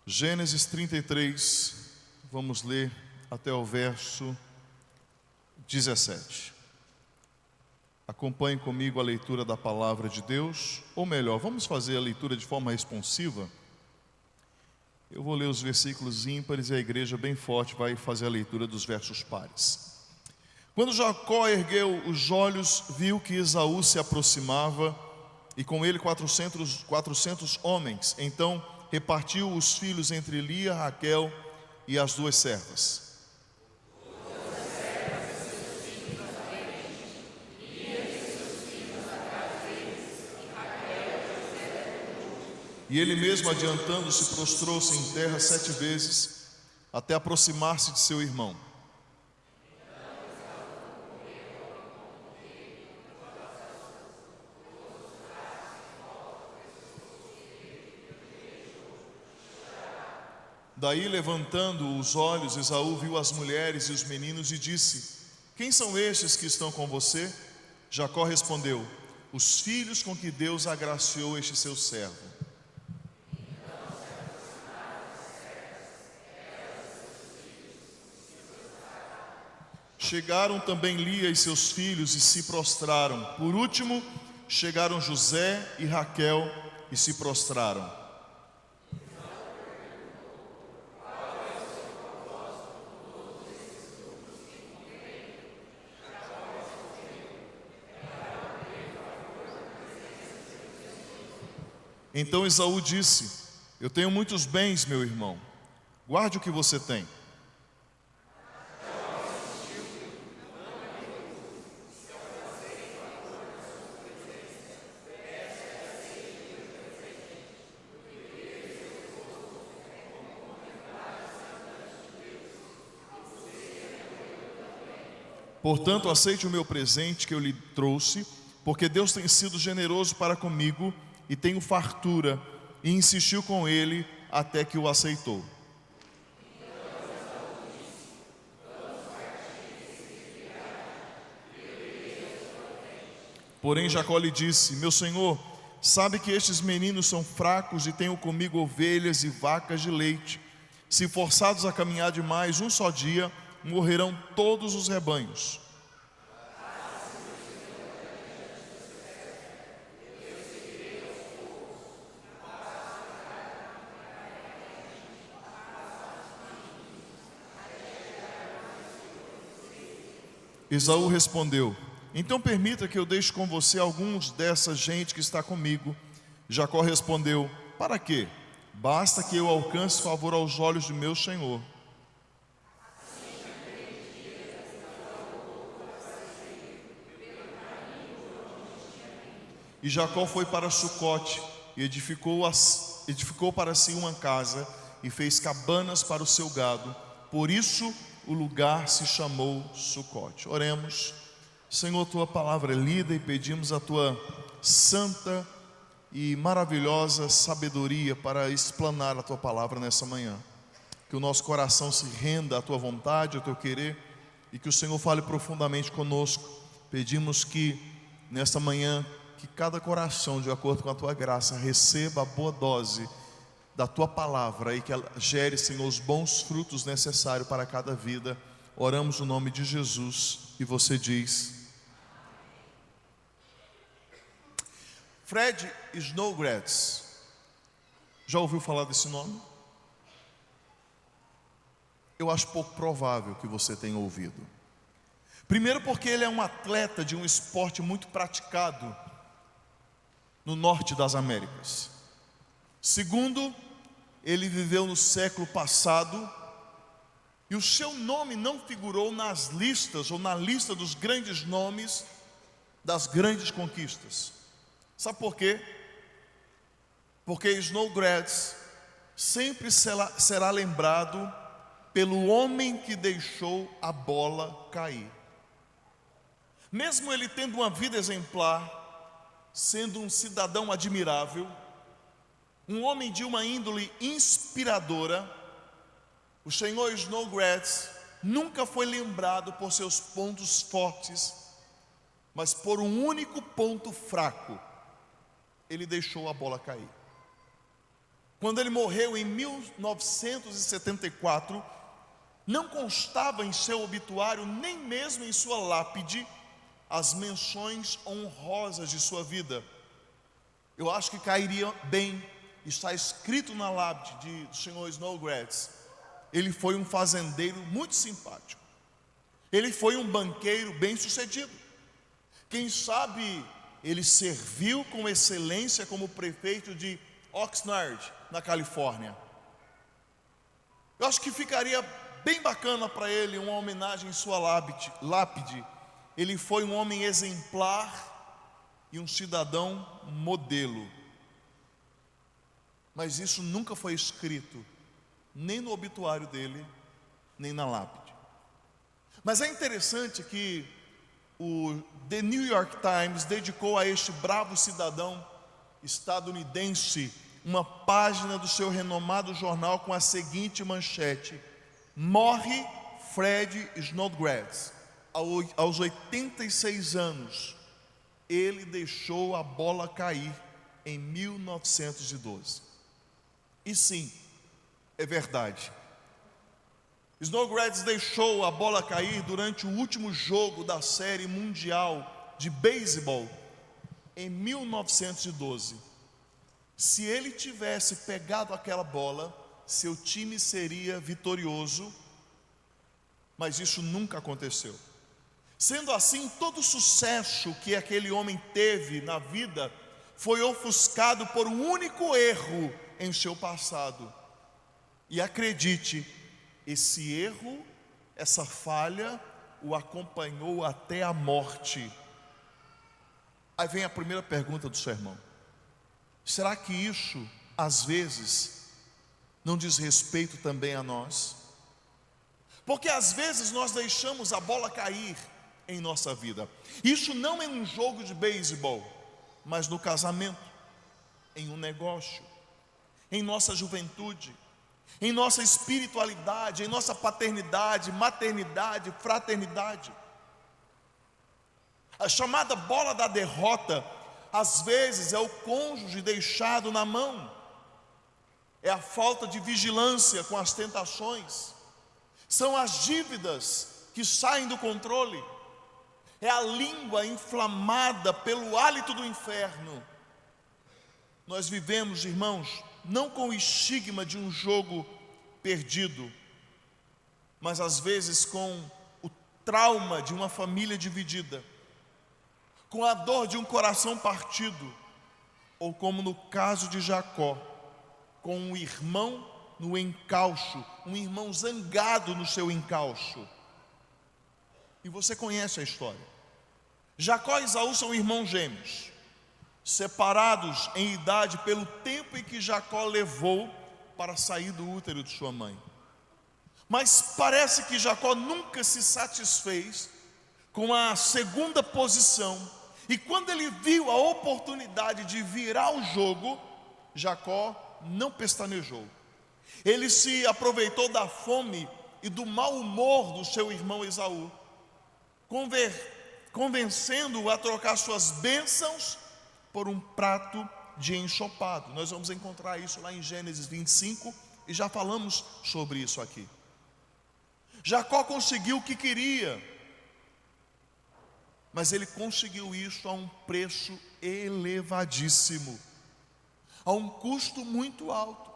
Gênesis 33, vamos ler até o verso 17. Acompanhe comigo a leitura da palavra de Deus, ou melhor, vamos fazer a leitura de forma responsiva. Eu vou ler os versículos ímpares e a igreja bem forte vai fazer a leitura dos versos pares. Quando Jacó ergueu os olhos, viu que Esaú se aproximava e com ele 400 homens. Então repartiu os filhos entre Lia, Raquel e as duas servas. E ele mesmo, adiantando-se, prostrou-se em terra 7 vezes, até aproximar-se de seu irmão. Daí, levantando os olhos, Esaú viu as mulheres e os meninos e disse: quem são estes que estão com você? Jacó respondeu: os filhos com que Deus agraciou este seu servo. Chegaram também Lia e seus filhos e se prostraram. Por último, chegaram José e Raquel e se prostraram. Então Esaú disse: eu tenho muitos bens, meu irmão, guarde o que você tem. Portanto, aceite o meu presente que eu lhe trouxe, porque Deus tem sido generoso para comigo e tenho fartura. E insistiu com ele até que o aceitou. Porém Jacó lhe disse: meu senhor, sabe que estes meninos são fracos e tenho comigo ovelhas e vacas de leite. Se forçados a caminhar demais um só dia, morrerão todos os rebanhos. Esaú respondeu: então permita que eu deixe com você alguns dessa gente que está comigo. Jacó respondeu: para quê? Basta que eu alcance favor aos olhos de meu senhor. E Jacó foi para Sucote e edificou para si uma casa e fez cabanas para o seu gado. Por isso o lugar se chamou Sucote. Oremos. Senhor, tua palavra é lida e pedimos a tua santa e maravilhosa sabedoria para explanar a tua palavra nessa manhã. Que o nosso coração se renda à tua vontade, ao teu querer, e que o Senhor fale profundamente conosco. Pedimos que nesta manhã, que cada coração, de acordo com a tua graça, receba a boa dose da tua palavra e que ela gere, Senhor, os bons frutos necessários para cada vida. Oramos no nome de Jesus. E você diz: Fred Snodgrass. Já ouviu falar desse nome? Eu acho pouco provável que você tenha ouvido. Primeiro porque ele é um atleta de um esporte muito praticado no norte das Américas. Segundo, ele viveu no século passado e o seu nome não figurou nas listas ou na lista dos grandes nomes das grandes conquistas. Sabe por quê? Porque Snodgrass sempre será lembrado pelo homem que deixou a bola cair. Mesmo ele tendo uma vida exemplar, sendo um cidadão admirável, um homem de uma índole inspiradora, o senhor Snodgrass nunca foi lembrado por seus pontos fortes, mas por um único ponto fraco. Ele deixou a bola cair. Quando ele morreu em 1974, não constava em seu obituário, nem mesmo em sua lápide, as menções honrosas de sua vida. Eu acho que cairia bem, está escrito na lápide do senhor Snodgrass: ele foi um fazendeiro muito simpático, ele foi um banqueiro bem sucedido, quem sabe ele serviu com excelência como prefeito de Oxnard, na Califórnia. Eu acho que ficaria bem bacana para ele uma homenagem em sua lápide. Ele foi um homem exemplar e um cidadão modelo. Mas isso nunca foi escrito, nem no obituário dele, nem na lápide. Mas é interessante que o The New York Times dedicou a este bravo cidadão estadunidense uma página do seu renomado jornal com a seguinte manchete: morre Fred Snodgrass. Aos 86 anos, ele deixou a bola cair em 1912. E sim, é verdade. Snodgrass deixou a bola cair durante o último jogo da Série Mundial de Beisebol em 1912. Se ele tivesse pegado aquela bola, seu time seria vitorioso, mas isso nunca aconteceu. Sendo assim, todo o sucesso que aquele homem teve na vida foi ofuscado por um único erro em seu passado. E acredite, esse erro, essa falha, o acompanhou até a morte. Aí vem a primeira pergunta do sermão: será que isso, às vezes, não diz respeito também a nós? Porque às vezes nós deixamos a bola cair em nossa vida. Isso não é um jogo de beisebol, mas no casamento, em um negócio, em nossa juventude, em nossa espiritualidade, em nossa paternidade, maternidade, fraternidade. A chamada bola da derrota, às vezes, é o cônjuge deixado na mão, é a falta de vigilância com as tentações, são as dívidas que saem do controle, é a língua inflamada pelo hálito do inferno. Nós vivemos, irmãos, não com o estigma de um jogo perdido, mas às vezes com o trauma de uma família dividida, com a dor de um coração partido, ou como no caso de Jacó, com um irmão no encalço, um irmão zangado no seu encalço. E você conhece a história. Jacó e Esaú são irmãos gêmeos, separados em idade pelo tempo em que Jacó levou para sair do útero de sua mãe. Mas parece que Jacó nunca se satisfez com a segunda posição, e quando ele viu a oportunidade de virar o jogo, Jacó não pestanejou. Ele se aproveitou da fome e do mau humor do seu irmão Esaú, convencendo-o a trocar suas bênçãos por um prato de ensopado. Nós vamos encontrar isso lá em Gênesis 25 e já falamos sobre isso aqui. Jacó conseguiu o que queria, mas ele conseguiu isso a um preço elevadíssimo, a um custo muito alto.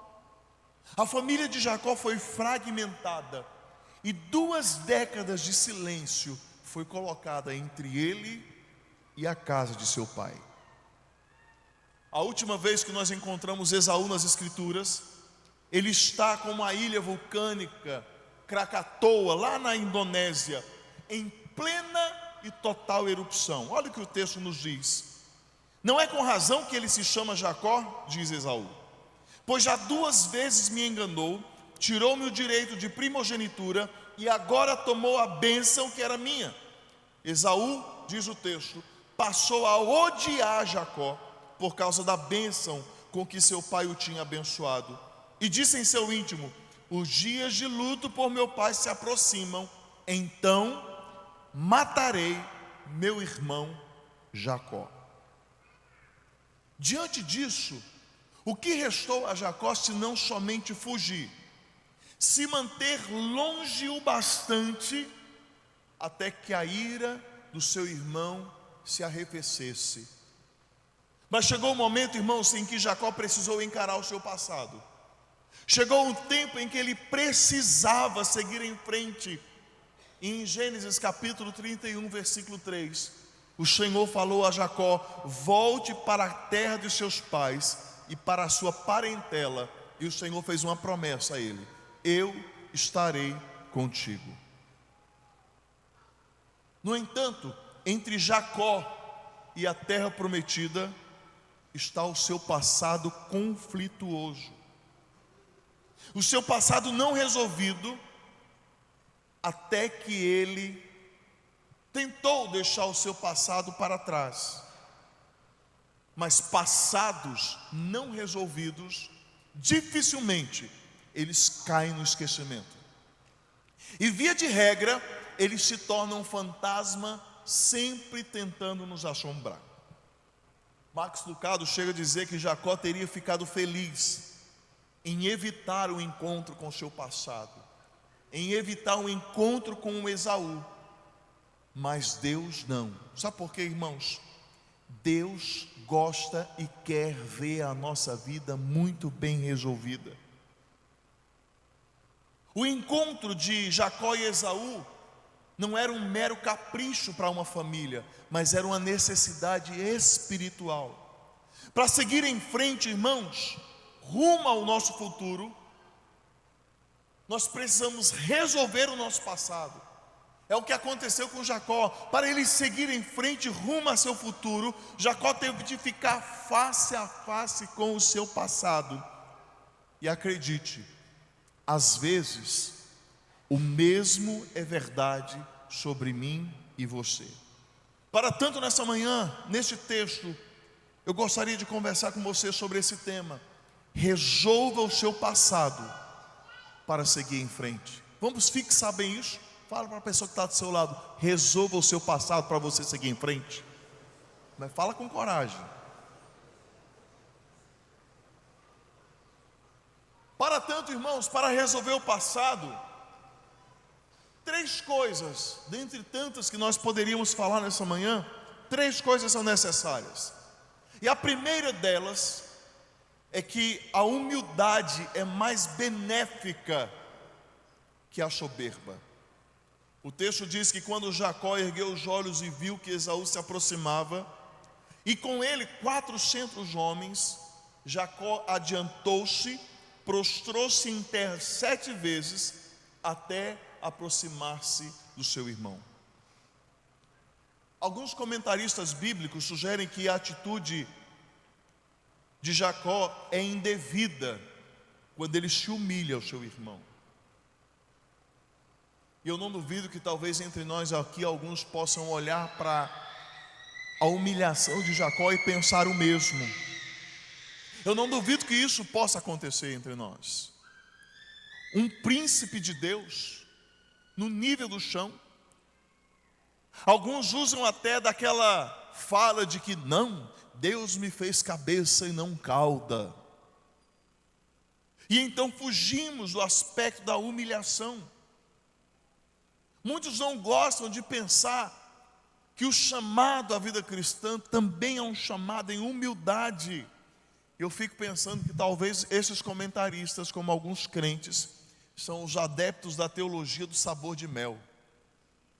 A família de Jacó foi fragmentada e 2 décadas de silêncio foi colocada entre ele e a casa de seu pai. A última vez que nós encontramos Esaú nas Escrituras, ele está com uma ilha vulcânica, Krakatoa, lá na Indonésia, em plena e total erupção. Olha o que o texto nos diz: não é com razão que ele se chama Jacó, diz Esaú, pois já 2 vezes me enganou, tirou-me o direito de primogenitura e agora tomou a bênção que era minha. Esaú, diz o texto, passou a odiar Jacó por causa da bênção com que seu pai o tinha abençoado, e disse em seu íntimo: os dias de luto por meu pai se aproximam, então matarei meu irmão Jacó. Diante disso, O que restou a Jacó se não somente fugir? Se manter longe o bastante até que a ira do seu irmão se arrefecesse. Mas chegou um momento, irmãos, em que Jacó precisou encarar o seu passado. Chegou um tempo em que ele precisava seguir em frente. E em Gênesis capítulo 31, versículo 3, o Senhor falou a Jacó: volte para a terra de seus pais e para a sua parentela. E o Senhor fez uma promessa a ele: eu estarei contigo. No entanto, entre Jacó e a terra prometida está o seu passado conflituoso, o seu passado não resolvido, até que ele tentou deixar o seu passado para trás. Mas passados não resolvidos, dificilmente eles caem no esquecimento. E via de regra, eles se tornam um fantasma, sempre tentando nos assombrar. Max Lucado chega a dizer que Jacó teria ficado feliz em evitar o encontro com seu passado, em evitar o encontro com o Esaú. Mas Deus não. Sabe por quê, irmãos? Deus gosta e quer ver a nossa vida muito bem resolvida. O encontro de Jacó e Esaú não era um mero capricho para uma família, mas era uma necessidade espiritual. Para seguir em frente, irmãos, rumo ao nosso futuro, nós precisamos resolver o nosso passado. É o que aconteceu com Jacó. Para ele seguir em frente rumo a seu futuro, Jacó teve de ficar face a face com o seu passado. E acredite, às vezes o mesmo é verdade sobre mim e você. Para tanto, nessa manhã, neste texto, eu gostaria de conversar com você sobre esse tema. Resolva o seu passado para seguir em frente. Vamos fixar bem isso. Fala para a pessoa que está do seu lado: resolva o seu passado para você seguir em frente. Mas fala com coragem. Para tanto, irmãos, para resolver o passado, três coisas, dentre tantas que nós poderíamos falar nessa manhã, três coisas são necessárias. E a primeira delas é que a humildade é mais benéfica que a soberba. O texto diz que quando Jacó ergueu os olhos e viu que Esaú se aproximava, e com ele 400 homens, Jacó adiantou-se, prostrou-se em terra 7 vezes, até aproximar-se do seu irmão. Alguns comentaristas bíblicos sugerem que a atitude de Jacó é indevida quando ele se humilha ao seu irmão. E eu não duvido que talvez entre nós aqui alguns possam olhar para a humilhação de Jacó e pensar o mesmo. Eu não duvido que isso possa acontecer entre nós. Um príncipe de Deus, no nível do chão. Alguns usam até daquela fala de que não, Deus me fez cabeça e não cauda. E então fugimos do aspecto da humilhação. Muitos não gostam de pensar que o chamado à vida cristã também é um chamado em humildade. Eu fico pensando que talvez esses comentaristas, como alguns crentes, são os adeptos da teologia do sabor de mel.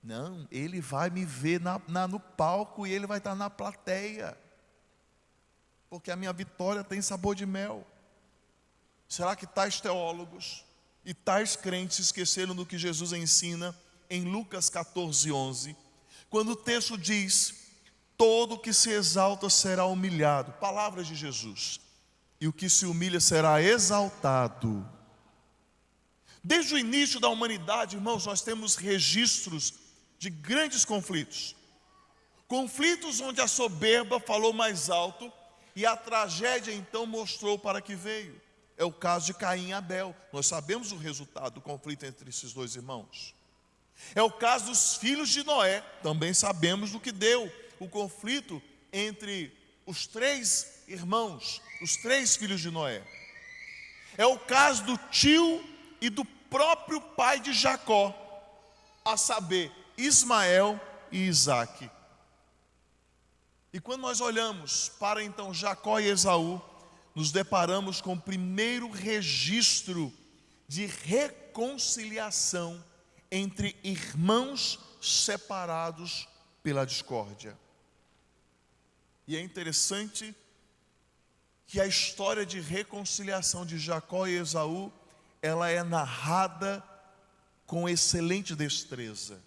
Não, ele vai me ver no palco e ele vai estar na plateia, porque a minha vitória tem sabor de mel. Será que tais teólogos e tais crentes esqueceram do que Jesus ensina em Lucas 14:11, quando o texto diz: todo que se exalta será humilhado, palavras de Jesus, e o que se humilha será exaltado. Desde o início da humanidade, irmãos, nós temos registros de grandes conflitos. Conflitos onde a soberba falou mais alto e a tragédia então mostrou para que veio. É o caso de Caim e Abel. Nós sabemos o resultado do conflito entre esses dois irmãos. É o caso dos filhos de Noé. Também sabemos do que deu o conflito entre os 3 irmãos, os 3 filhos de Noé. É o caso do tio e do próprio pai de Jacó, a saber, Ismael e Isaque. E quando nós olhamos para então Jacó e Esaú, nos deparamos com o primeiro registro de reconciliação entre irmãos separados pela discórdia. E é interessante que a história de reconciliação de Jacó e Esaú, ela é narrada com excelente destreza.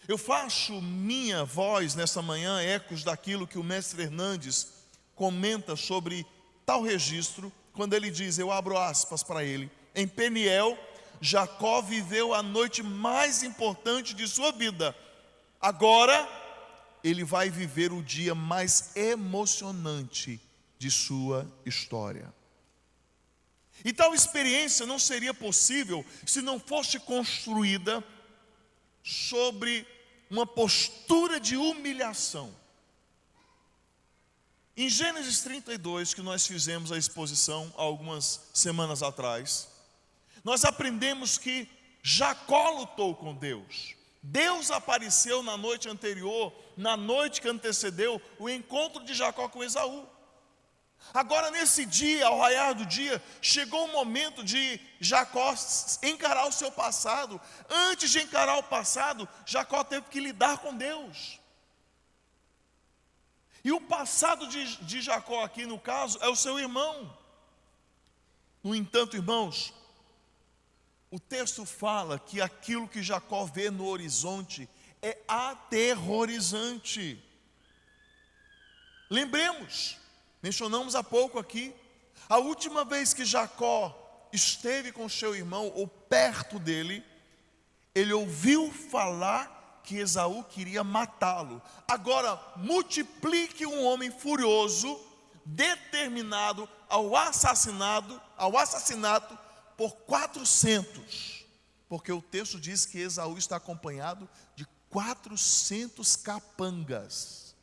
Eu faço minha voz nessa manhã ecos daquilo que o mestre Hernandes comenta sobre tal registro, quando ele diz, eu abro aspas para ele: em Peniel, Jacó viveu a noite mais importante de sua vida. Agora, ele vai viver o dia mais emocionante de sua história. E tal experiência não seria possível se não fosse construída sobre uma postura de humilhação. Em Gênesis 32, que nós fizemos a exposição há algumas semanas atrás, nós aprendemos que Jacó lutou com Deus. Deus apareceu na noite anterior, na noite que antecedeu o encontro de Jacó com Esaú. Agora, nesse dia, ao raiar do dia, chegou o momento de Jacó encarar o seu passado. Antes de encarar o passado, Jacó teve que lidar com Deus. E o passado de Jacó aqui, no caso, é o seu irmão. No entanto, irmãos, o texto fala que aquilo que Jacó vê no horizonte é aterrorizante. Lembremos, mencionamos há pouco aqui, a última vez que Jacó esteve com seu irmão, ou perto dele, ele ouviu falar que Esaú queria matá-lo. Agora, multiplique um homem furioso, determinado ao assassinato por 400, porque o texto diz que Esaú está acompanhado de 400 capangas.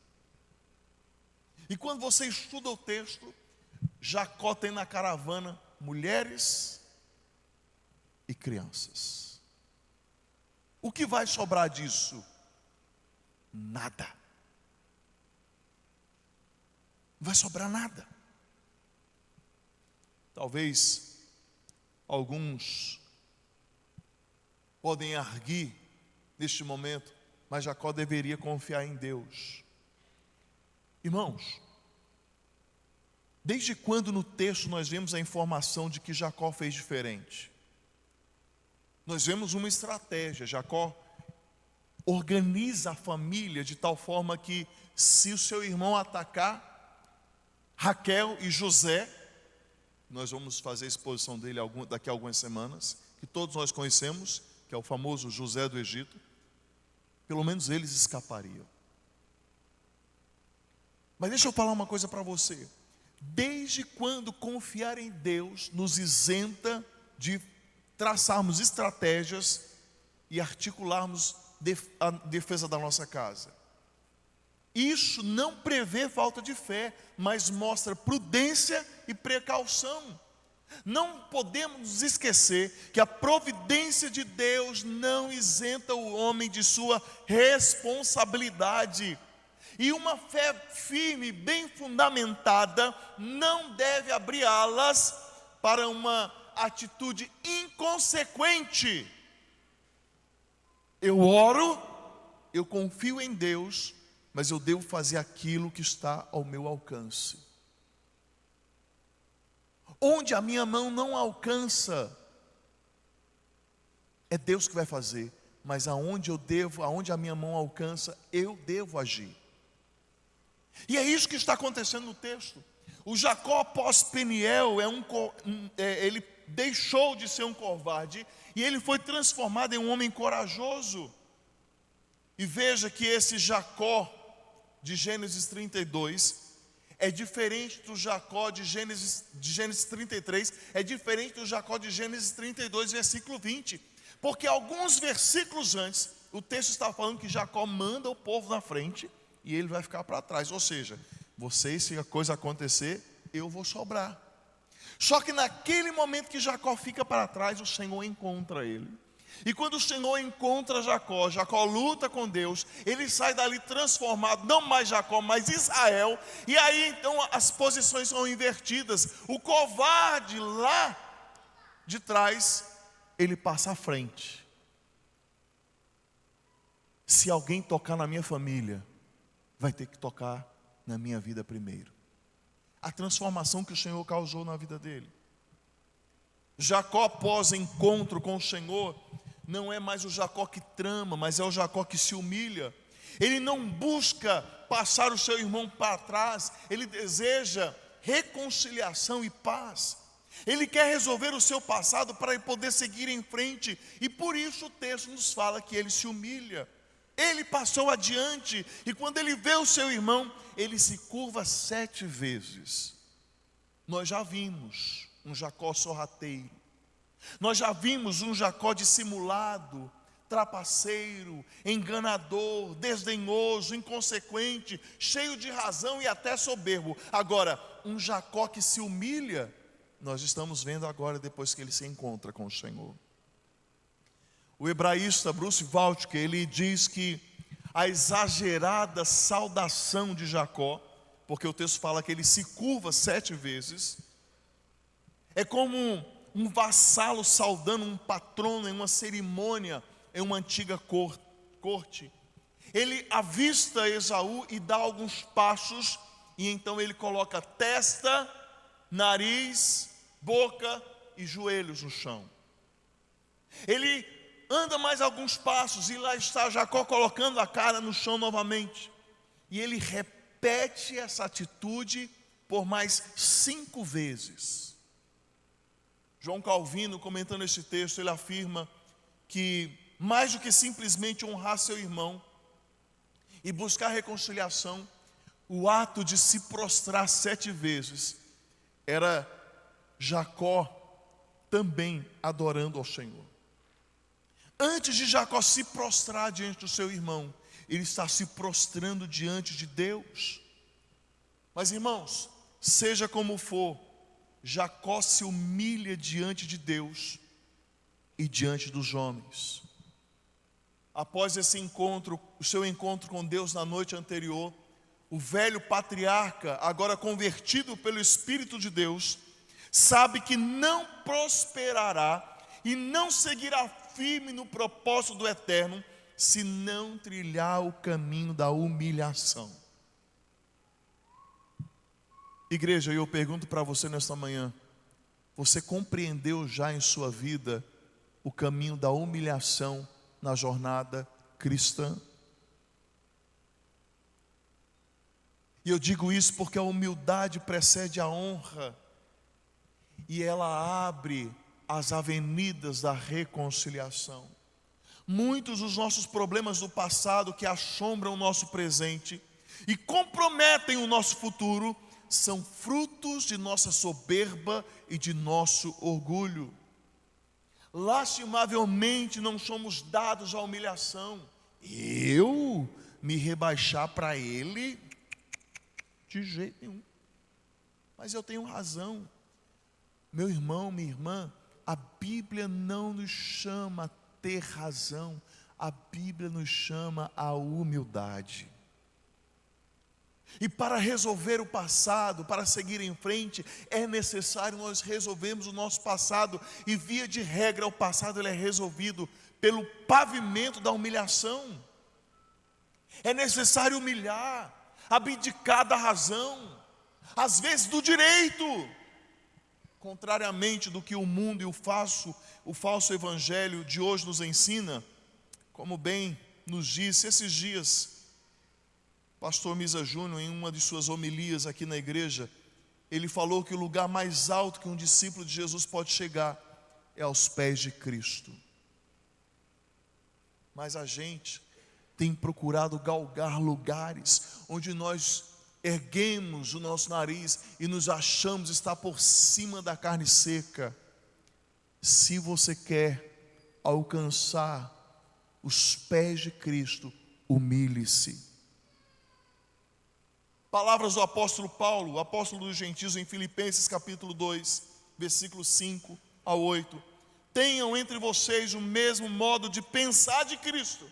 E quando você estuda o texto, Jacó tem na caravana mulheres e crianças. O que vai sobrar disso? Nada. Não vai sobrar nada. Talvez alguns podem arguir neste momento, mas Jacó deveria confiar em Deus. Irmãos, desde quando no texto nós vemos a informação de que Jacó fez diferente? Nós vemos uma estratégia. Jacó organiza a família de tal forma que, se o seu irmão atacar Raquel e José, nós vamos fazer a exposição dele daqui a algumas semanas, que todos nós conhecemos, que é o famoso José do Egito, pelo menos eles escapariam. Mas deixa eu falar uma coisa para você. Desde quando confiar em Deus nos isenta de traçarmos estratégias e articularmos a defesa da nossa casa? Isso não prevê falta de fé, mas mostra prudência e precaução. Não podemos nos esquecer que a providência de Deus não isenta o homem de sua responsabilidade. E uma fé firme, bem fundamentada, não deve abrir alas para uma atitude inconsequente. Eu oro, eu confio em Deus, mas eu devo fazer aquilo que está ao meu alcance. Onde a minha mão não alcança, é Deus que vai fazer, mas aonde a minha mão alcança, eu devo agir. E é isso que está acontecendo no texto. O Jacó pós-Peniel ele deixou de ser um covarde e ele foi transformado em um homem corajoso. E veja que esse Jacó de Gênesis 32 é diferente do Jacó de Gênesis 33, é diferente do Jacó de Gênesis 32, versículo 20, porque alguns versículos antes, o texto está falando que Jacó manda o povo na frente e ele vai ficar para trás. Ou seja, vocês, se a coisa acontecer, eu vou sobrar. Só que naquele momento que Jacó fica para trás, o Senhor encontra ele. E quando o Senhor encontra Jacó, Jacó luta com Deus, ele sai dali transformado, não mais Jacó, mas Israel. E aí então as posições são invertidas. O covarde lá de trás, ele passa à frente. Se alguém tocar na minha família, vai ter que tocar na minha vida primeiro. A transformação que o Senhor causou na vida dele. Jacó, após encontro com o Senhor, não é mais o Jacó que trama, mas é o Jacó que se humilha. Ele não busca passar o seu irmão para trás, ele deseja reconciliação e paz. Ele quer resolver o seu passado para ele poder seguir em frente, e por isso o texto nos fala que ele se humilha. Ele passou adiante, e quando ele vê o seu irmão, ele se curva 7 vezes. Nós já vimos um Jacó sorrateiro, nós já vimos um Jacó dissimulado, trapaceiro, enganador, desdenhoso, inconsequente, cheio de razão e até soberbo. Agora, um Jacó que se humilha, nós estamos vendo agora depois que ele se encontra com o Senhor. O hebraísta Bruce Waltke, ele diz que a exagerada saudação de Jacó, porque o texto fala que ele se curva 7 vezes, é como um vassalo saudando um patrono em uma cerimônia, em uma antiga corte. Ele avista Esaú e dá alguns passos, e então ele coloca testa, nariz, boca e joelhos no chão. Ele anda mais alguns passos, e lá está Jacó colocando a cara no chão novamente. E ele repete essa atitude por mais 5 vezes. João Calvino, comentando este texto, ele afirma que mais do que simplesmente honrar seu irmão e buscar reconciliação, o ato de se prostrar 7 vezes era Jacó também adorando ao Senhor. Antes de Jacó se prostrar diante do seu irmão, ele está se prostrando diante de Deus. Mas irmãos, seja como for, Jacó se humilha diante de Deus e diante dos homens. Após esse encontro, o seu encontro com Deus na noite anterior, o velho patriarca, agora convertido pelo Espírito de Deus, sabe que não prosperará e não seguirá firme no propósito do Eterno, se não trilhar o caminho da humilhação. Igreja, eu pergunto para você nesta manhã, você compreendeu já em sua vida o caminho da humilhação na jornada cristã? E eu digo isso porque a humildade precede a honra, e ela abre as avenidas da reconciliação. Muitos dos nossos problemas do passado que assombram o nosso presente e comprometem o nosso futuro são frutos de nossa soberba e de nosso orgulho. Lastimavelmente não somos dados à humilhação. Eu me rebaixar para ele? De jeito nenhum. Mas eu tenho razão. Meu irmão, minha irmã, a Bíblia não nos chama a ter razão, a Bíblia nos chama à humildade. E para resolver o passado, para seguir em frente, é necessário nós resolvermos o nosso passado. E via de regra, o passado ele é resolvido pelo pavimento da humilhação. É necessário humilhar, abdicar da razão, às vezes do direito. Contrariamente do que o mundo e o falso evangelho de hoje nos ensina, como bem nos disse esses dias pastor Misa Júnior, em uma de suas homilias aqui na igreja, ele falou que o lugar mais alto que um discípulo de Jesus pode chegar é aos pés de Cristo. Mas a gente tem procurado galgar lugares onde nós erguemos o nosso nariz e nos achamos estar por cima da carne seca. Se você quer alcançar os pés de Cristo, humilhe-se. Palavras do apóstolo Paulo, o apóstolo dos gentios, em Filipenses capítulo 2, versículos 5 a 8. Tenham entre vocês o mesmo modo de pensar de Cristo.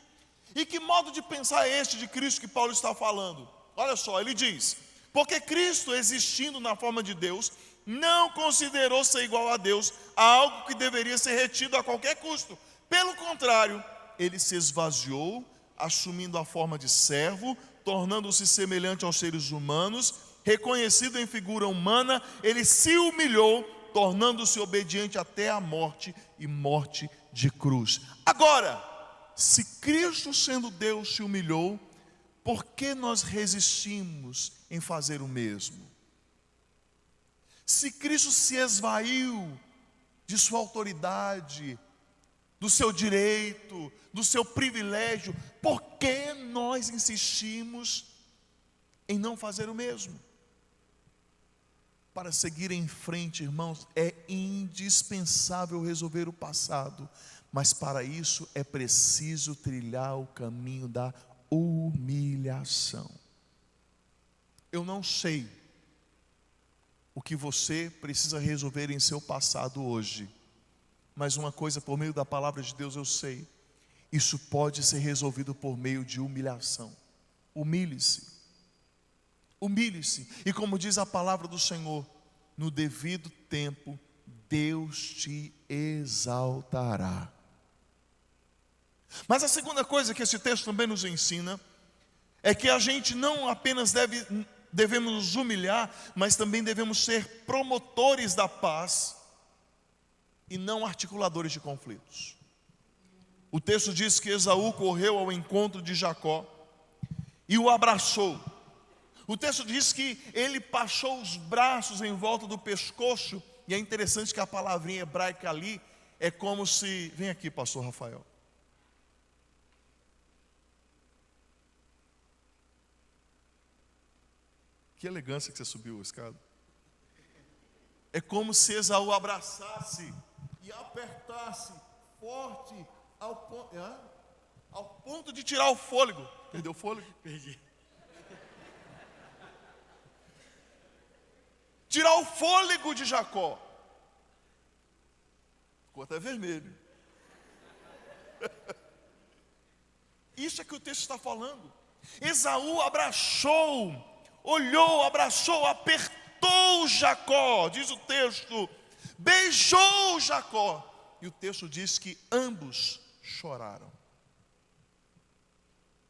E que modo de pensar é este de Cristo que Paulo está falando? Olha só, ele diz: porque Cristo, existindo na forma de Deus, não considerou ser igual a Deus algo que deveria ser retido a qualquer custo. Pelo contrário, ele se esvaziou, assumindo a forma de servo, tornando-se semelhante aos seres humanos, reconhecido em figura humana, ele se humilhou, tornando-se obediente até a morte e morte de cruz. Agora, se Cristo, sendo Deus, se humilhou, por que nós resistimos em fazer o mesmo? Se Cristo se esvaiu de sua autoridade, do seu direito, do seu privilégio, por que nós insistimos em não fazer o mesmo? Para seguir em frente, irmãos, é indispensável resolver o passado, mas para isso é preciso trilhar o caminho da humilhação. Eu não sei o que você precisa resolver em seu passado hoje, mas uma coisa, por meio da palavra de Deus eu sei: isso pode ser resolvido por meio de humilhação. Humilhe-se, humilhe-se, e como diz a palavra do Senhor, no devido tempo Deus te exaltará. Mas a segunda coisa que esse texto também nos ensina é que a gente não apenas devemos nos humilhar, mas também devemos ser promotores da paz e não articuladores de conflitos. O texto diz que Esaú correu ao encontro de Jacó e o abraçou. O texto diz que ele passou os braços em volta do pescoço, e é interessante que a palavrinha hebraica ali é como se... Vem aqui, pastor Rafael. Que elegância que você subiu a escada. É como se Esaú abraçasse e apertasse forte ao ponto de tirar o fôlego. Perdeu o fôlego? Perdi. Tirar o fôlego de Jacó. Ficou até vermelho. Isso é que o texto está falando. Esaú abraçou, olhou, abraçou, apertou Jacó, diz o texto, beijou Jacó. E o texto diz que ambos choraram.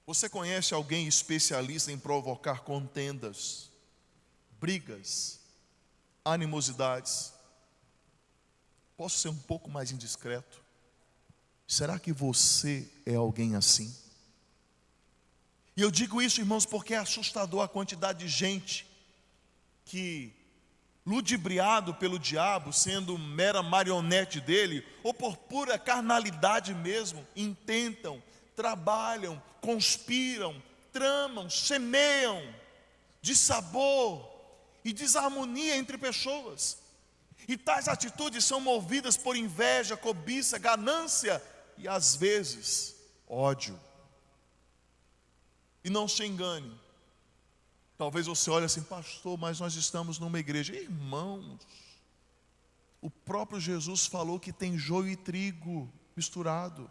Você conhece alguém especialista em provocar contendas, brigas, animosidades? Posso ser um pouco mais indiscreto? Será que você é alguém assim? E eu digo isso, irmãos, porque é assustador a quantidade de gente que, ludibriado pelo diabo, sendo mera marionete dele, ou por pura carnalidade mesmo, intentam, trabalham, conspiram, tramam, semeiam dissabor e desarmonia entre pessoas. E tais atitudes são movidas por inveja, cobiça, ganância e às vezes ódio. E não se engane, talvez você olhe assim: pastor, mas nós estamos numa igreja. Irmãos, o próprio Jesus falou que tem joio e trigo misturado,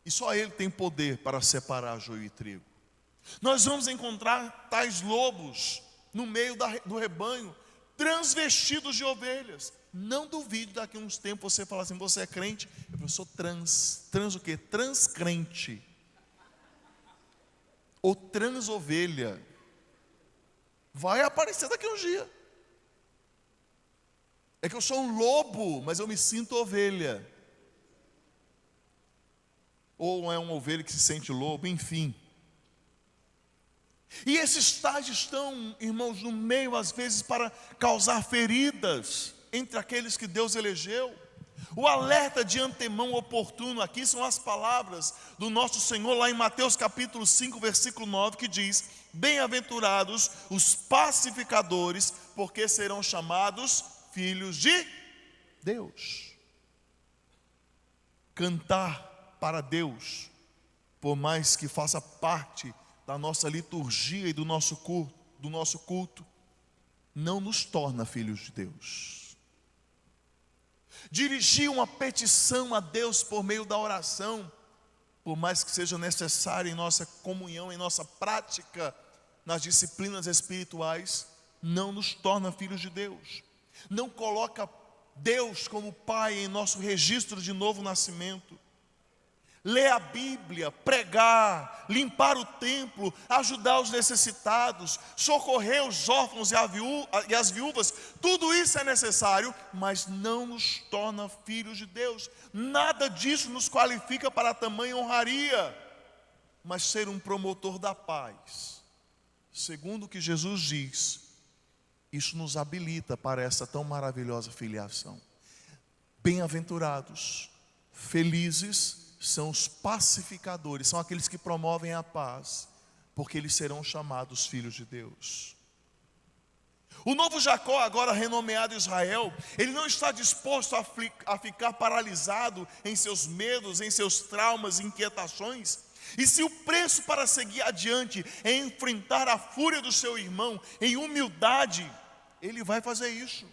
e só Ele tem poder para separar joio e trigo. Nós vamos encontrar tais lobos no meio do rebanho, transvestidos de ovelhas. Não duvide daqui a uns tempos você falar assim: você é crente? Eu sou trans o quê? Transcrente ou transovelha. Vai aparecer daqui a uns dias. É que eu sou um lobo, mas eu me sinto ovelha. Ou é uma ovelha que se sente lobo, enfim. E esses tais estão, irmãos, no meio às vezes para causar feridas entre aqueles que Deus elegeu. O alerta de antemão oportuno aqui são as palavras do nosso Senhor lá em Mateus capítulo 5, versículo 9, que diz: bem-aventurados os pacificadores, porque serão chamados filhos de Deus. Cantar para Deus, por mais que faça parte da nossa liturgia e do nosso culto, não nos torna filhos de Deus. Dirigir uma petição a Deus por meio da oração, por mais que seja necessário em nossa comunhão, em nossa prática, nas disciplinas espirituais, não nos torna filhos de Deus. Não coloca Deus como Pai em nosso registro de novo nascimento. Ler a Bíblia, pregar, limpar o templo, ajudar os necessitados, socorrer os órfãos e as viúvas, tudo isso é necessário, mas não nos torna filhos de Deus. Nada disso nos qualifica para tamanha honraria, mas ser um promotor da paz, segundo o que Jesus diz, isso nos habilita para essa tão maravilhosa filiação. Bem-aventurados, felizes são os pacificadores, são aqueles que promovem a paz, porque eles serão chamados filhos de Deus. O novo Jacó, agora renomeado Israel, ele não está disposto a ficar paralisado em seus medos, em seus traumas, inquietações. E se o preço para seguir adiante é enfrentar a fúria do seu irmão em humildade, ele vai fazer isso,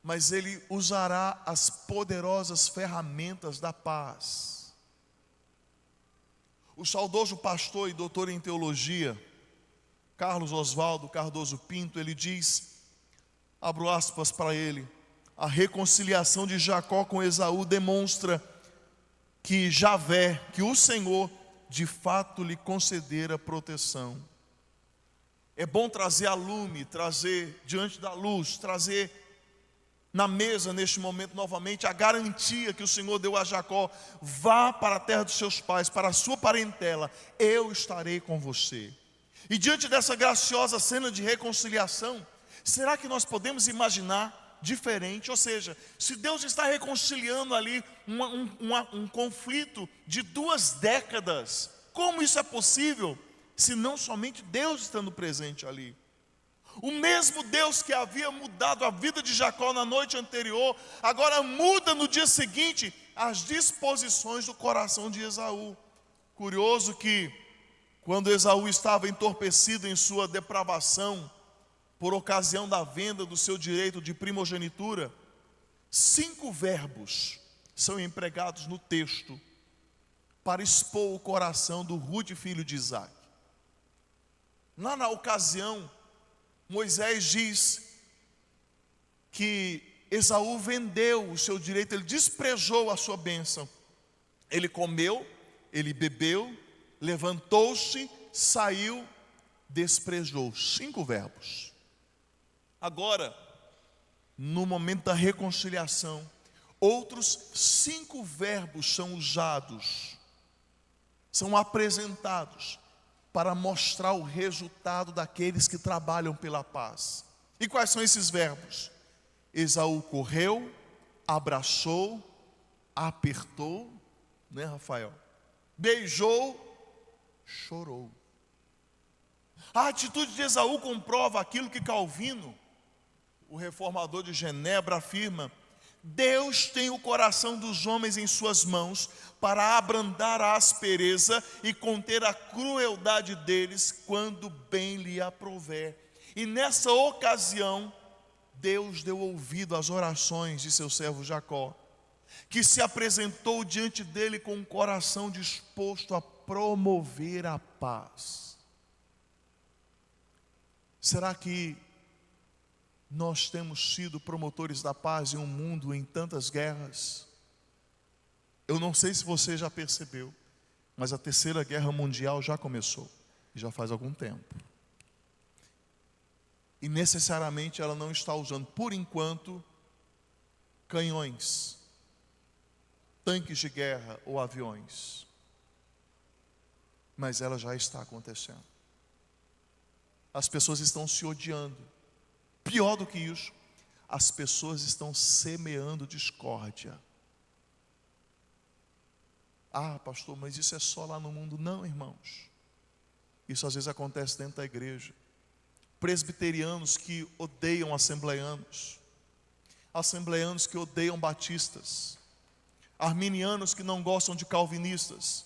mas ele usará as poderosas ferramentas da paz. O saudoso pastor e doutor em teologia, Carlos Oswaldo Cardoso Pinto, ele diz, abro aspas para ele, a reconciliação de Jacó com Esaú demonstra que Javé, que o Senhor, de fato lhe concedera proteção. É bom trazer a lume, trazer diante da luz, trazer na mesa neste momento novamente a garantia que o Senhor deu a Jacó: vá para a terra dos seus pais, para a sua parentela, eu estarei com você. E diante dessa graciosa cena de reconciliação, será que nós podemos imaginar diferente? Ou seja, se Deus está reconciliando ali um conflito de 2 décadas, como isso é possível, se não somente Deus estando presente ali? O mesmo Deus que havia mudado a vida de Jacó na noite anterior, agora muda no dia seguinte as disposições do coração de Esaú. Curioso que, quando Esaú estava entorpecido em sua depravação, por ocasião da venda do seu direito de primogenitura, 5 verbos são empregados no texto para expor o coração do rude filho de Isaque. Lá na ocasião, Moisés diz que Esaú vendeu o seu direito, ele desprezou a sua bênção. Ele comeu, ele bebeu, levantou-se, saiu, desprezou. 5 verbos. Agora, no momento da reconciliação, outros 5 verbos são usados, são apresentados para mostrar o resultado daqueles que trabalham pela paz. E quais são esses verbos? Esaú correu, abraçou, apertou, né, Rafael? Beijou, chorou. A atitude de Esaú comprova aquilo que Calvino, o reformador de Genebra, afirma: Deus tem o coração dos homens em suas mãos para abrandar a aspereza e conter a crueldade deles quando bem lhe aprouver. E nessa ocasião, Deus deu ouvido às orações de seu servo Jacó, que se apresentou diante dele com um coração disposto a promover a paz. Será que nós temos sido promotores da paz em um mundo em tantas guerras? Eu não sei se você já percebeu, mas a 3ª Guerra Mundial já começou, já faz algum tempo. E necessariamente ela não está usando, por enquanto, canhões, tanques de guerra ou aviões. Mas ela já está acontecendo. As pessoas estão se odiando. Pior do que isso, as pessoas estão semeando discórdia. Ah, pastor, mas isso é só lá no mundo. Não, irmãos. Isso às vezes acontece dentro da igreja. Presbiterianos que odeiam assembleanos, assembleanos que odeiam batistas, arminianos que não gostam de calvinistas,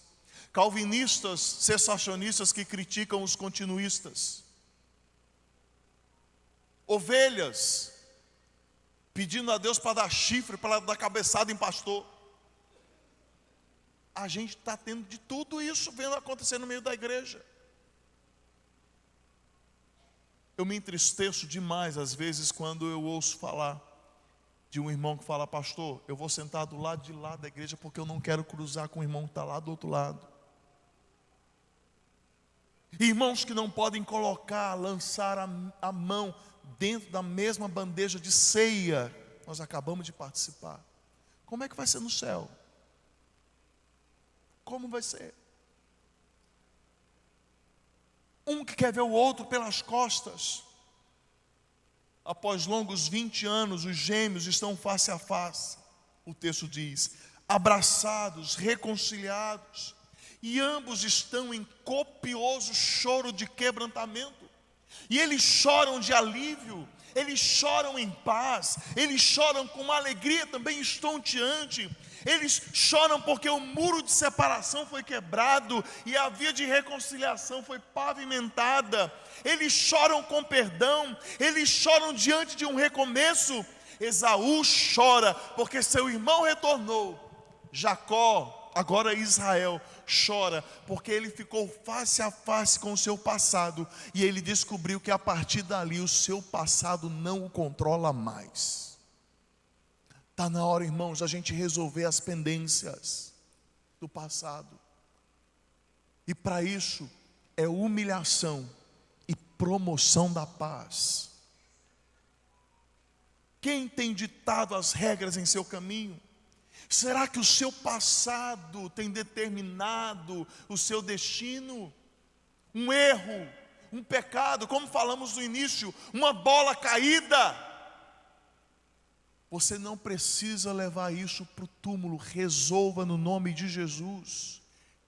calvinistas, cessacionistas que criticam os continuistas, ovelhas pedindo a Deus para dar chifre, para dar cabeçada em pastor. A gente está tendo de tudo isso vendo acontecer no meio da igreja. Eu me entristeço demais às vezes quando eu ouço falar de um irmão que fala: pastor, eu vou sentar do lado de lá da igreja porque eu não quero cruzar com o irmão que está lá do outro lado. Irmãos que não podem lançar a mão dentro da mesma bandeja de ceia. Nós acabamos de participar. Como é que vai ser no céu? Como vai ser? Um que quer ver o outro pelas costas. Após longos 20 anos, os gêmeos estão face a face. O texto diz: abraçados, reconciliados, e ambos estão em copioso choro de quebrantamento. E eles choram de alívio, eles choram em paz, eles choram com uma alegria também estonteante. Eles choram porque o muro de separação foi quebrado e a via de reconciliação foi pavimentada. Eles choram com perdão, eles choram diante de um recomeço. Esaú chora porque seu irmão retornou. Jacó, agora Israel, chora porque ele ficou face a face com o seu passado e ele descobriu que a partir dali o seu passado não o controla mais. Está na hora, irmãos, a gente resolver as pendências do passado. E para isso é humilhação e promoção da paz. Quem tem ditado as regras em seu caminho? Será que o seu passado tem determinado o seu destino? Um erro, um pecado, como falamos no início, uma bola caída. Você não precisa levar isso para o túmulo. Resolva no nome de Jesus.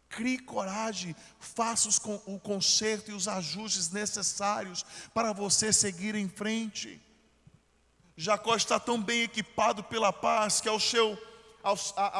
Crie coragem, faça o conserto e os ajustes necessários para você seguir em frente. Jacó está tão bem equipado pela paz que ao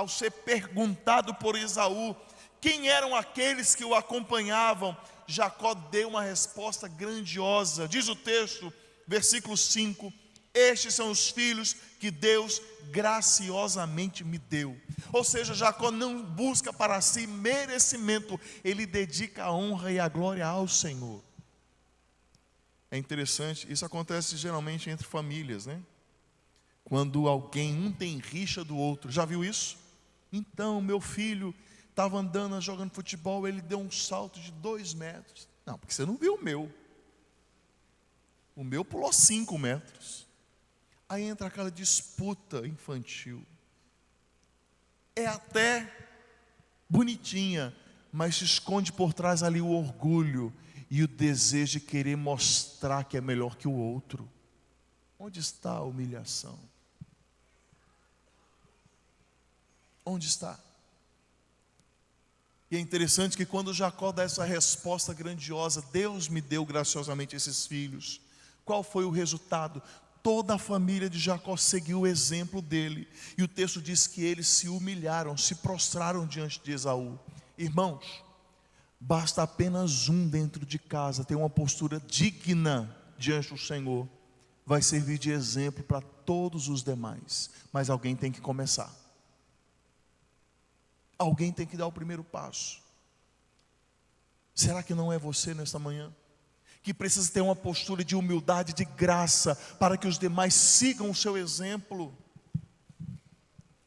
ser perguntado por Esaú quem eram aqueles que o acompanhavam, Jacó deu uma resposta grandiosa. Diz o texto, versículo 5: estes são os filhos que Deus graciosamente me deu. Ou seja, Jacó não busca para si merecimento, ele dedica a honra e a glória ao Senhor. É interessante, isso acontece geralmente entre famílias, né? Quando um tem rixa do outro, já viu isso? Então, meu filho estava andando, jogando futebol, ele deu um salto de 2 metros. Não, porque você não viu o meu. O meu pulou 5 metros. Aí entra aquela disputa infantil. É até bonitinha, mas se esconde por trás ali o orgulho e o desejo de querer mostrar que é melhor que o outro. Onde está a humilhação? Onde está? E é interessante que quando Jacó dá essa resposta grandiosa, Deus me deu graciosamente esses filhos. Qual foi o resultado? Toda a família de Jacó seguiu o exemplo dele. E o texto diz que eles se humilharam, se prostraram diante de Esaú. Irmãos, basta apenas um dentro de casa ter uma postura digna diante do Senhor. Vai servir de exemplo para todos os demais. Mas alguém tem que começar. Alguém tem que dar o primeiro passo. Será que não é você nesta manhã? Que precisa ter uma postura de humildade, de graça, para que os demais sigam o seu exemplo.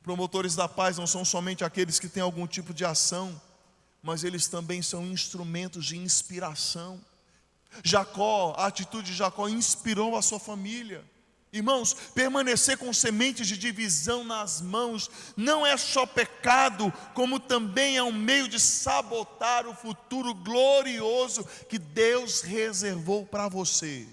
Promotores da paz não são somente aqueles que têm algum tipo de ação, mas eles também são instrumentos de inspiração. A atitude de Jacó inspirou a sua família. Irmãos, permanecer com sementes de divisão nas mãos não é só pecado, como também é um meio de sabotar o futuro glorioso que Deus reservou para você.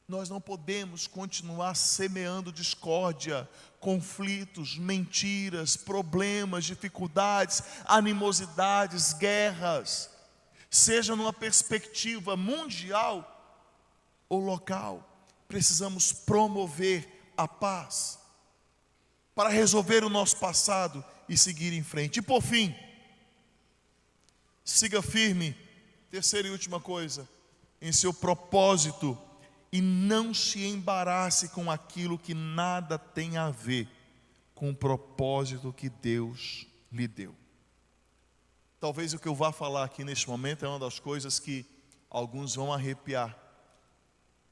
Nós não podemos continuar semeando discórdia, conflitos, mentiras, problemas, dificuldades, animosidades, guerras, seja numa perspectiva mundial ou local. Precisamos promover a paz para resolver o nosso passado e seguir em frente. E por fim, Siga firme, terceira e última coisa, em seu propósito, e não se embarace com aquilo que nada tem a ver com o propósito que Deus lhe deu. Talvez o que eu vá falar aqui neste momento é uma das coisas que alguns vão arrepiar,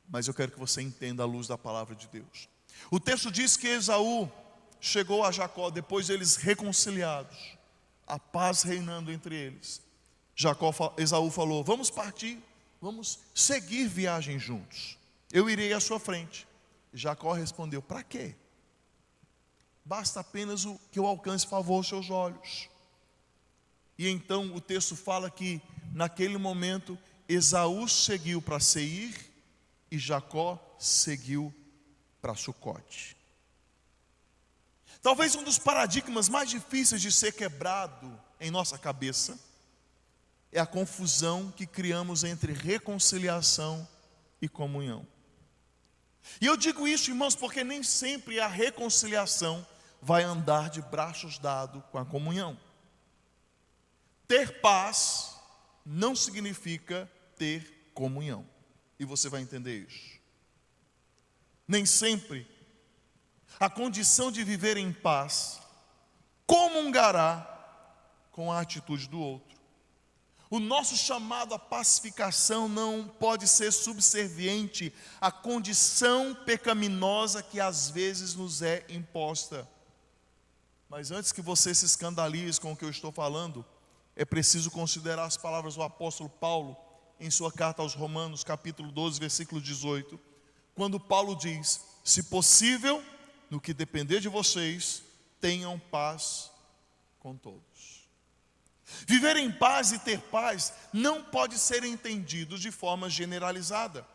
mas eu quero que você entenda à luz da palavra de Deus. O texto diz que Esaú chegou a Jacó, depois deles reconciliados, a paz reinando entre eles. Esaú falou: vamos partir, vamos seguir viagem juntos, eu irei à sua frente. Jacó respondeu: para quê? Basta apenas o que eu alcance favor aos seus olhos. E então o texto fala que naquele momento Esaú seguiu para Seir e Jacó seguiu para Sucote. Talvez um dos paradigmas mais difíceis de ser quebrado em nossa cabeça é a confusão que criamos entre reconciliação e comunhão. E eu digo isso, irmãos, porque nem sempre a reconciliação vai andar de braços dados com a comunhão. Ter paz não significa ter comunhão, e você vai entender isso. Nem sempre a condição de viver em paz comungará com a atitude do outro. O nosso chamado à pacificação não pode ser subserviente à condição pecaminosa que às vezes nos é imposta. Mas antes que você se escandalize com o que eu estou falando, é preciso considerar as palavras do apóstolo Paulo em sua carta aos Romanos, capítulo 12, versículo 18, quando Paulo diz: se possível, no que depender de vocês, tenham paz com todos. Viver em paz e ter paz não pode ser entendido de forma generalizada,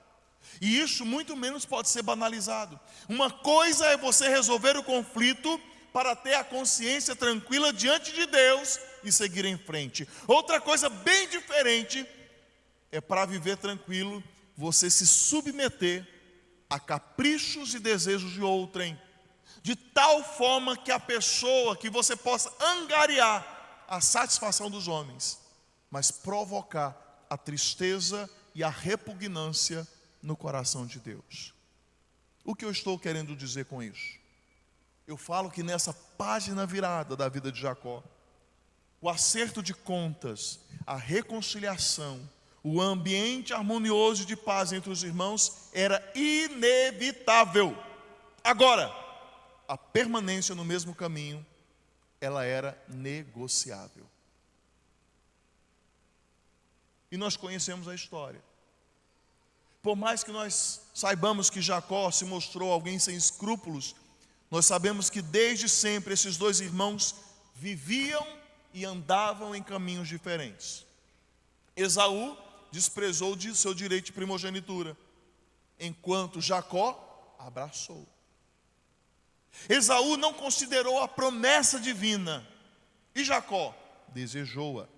e isso muito menos pode ser banalizado. Uma coisa é você resolver o conflito para ter a consciência tranquila diante de Deus e seguir em frente. Outra coisa bem diferente é, para viver tranquilo, você se submeter a caprichos e desejos de outrem, de tal forma que a pessoa, que você possa angariar a satisfação dos homens, mas provocar a tristeza e a repugnância no coração de Deus. O que eu estou querendo dizer com isso? Eu falo que nessa página virada da vida de Jacó, o acerto de contas, a reconciliação, o ambiente harmonioso de paz entre os irmãos era inevitável. Agora, a permanência no mesmo caminho, ela era negociável. E nós conhecemos a história. Por mais que nós saibamos que Jacó se mostrou alguém sem escrúpulos, nós sabemos que desde sempre esses dois irmãos viviam e andavam em caminhos diferentes. Esaú desprezou de seu direito de primogenitura, enquanto Jacó abraçou. Esaú não considerou a promessa divina e Jacó desejou-a.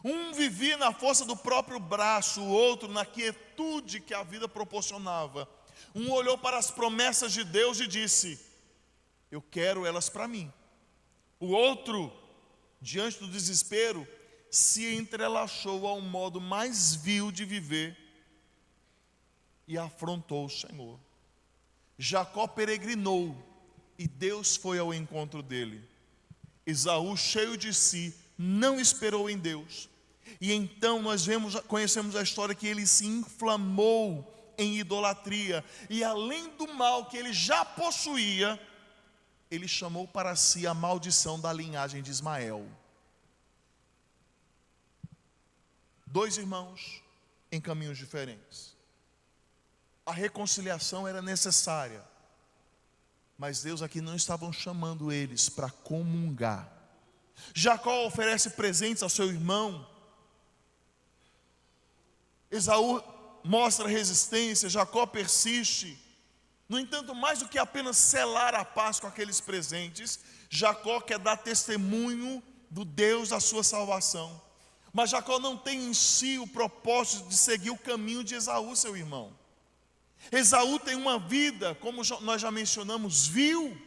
Um vivia na força do próprio braço, o outro na quietude que a vida proporcionava. Um olhou para as promessas de Deus e disse: eu quero elas para mim. O outro, diante do desespero, se entrelaçou ao modo mais vil de viver e afrontou o Senhor. Jacó peregrinou e Deus foi ao encontro dele. Esaú, cheio de si, não esperou em Deus. E então nós conhecemos a história que ele se inflamou em idolatria. E além do mal que ele já possuía, ele chamou para si a maldição da linhagem de Ismael. Dois irmãos em caminhos diferentes. A reconciliação era necessária, mas Deus aqui não estava chamando eles para comungar. Jacó oferece presentes ao seu irmão. Esaú mostra resistência, Jacó persiste. No entanto, mais do que apenas selar a paz com aqueles presentes, Jacó quer dar testemunho do Deus da sua salvação. Mas Jacó não tem em si o propósito de seguir o caminho de Esaú, seu irmão. Esaú tem uma vida, como nós já mencionamos, vil.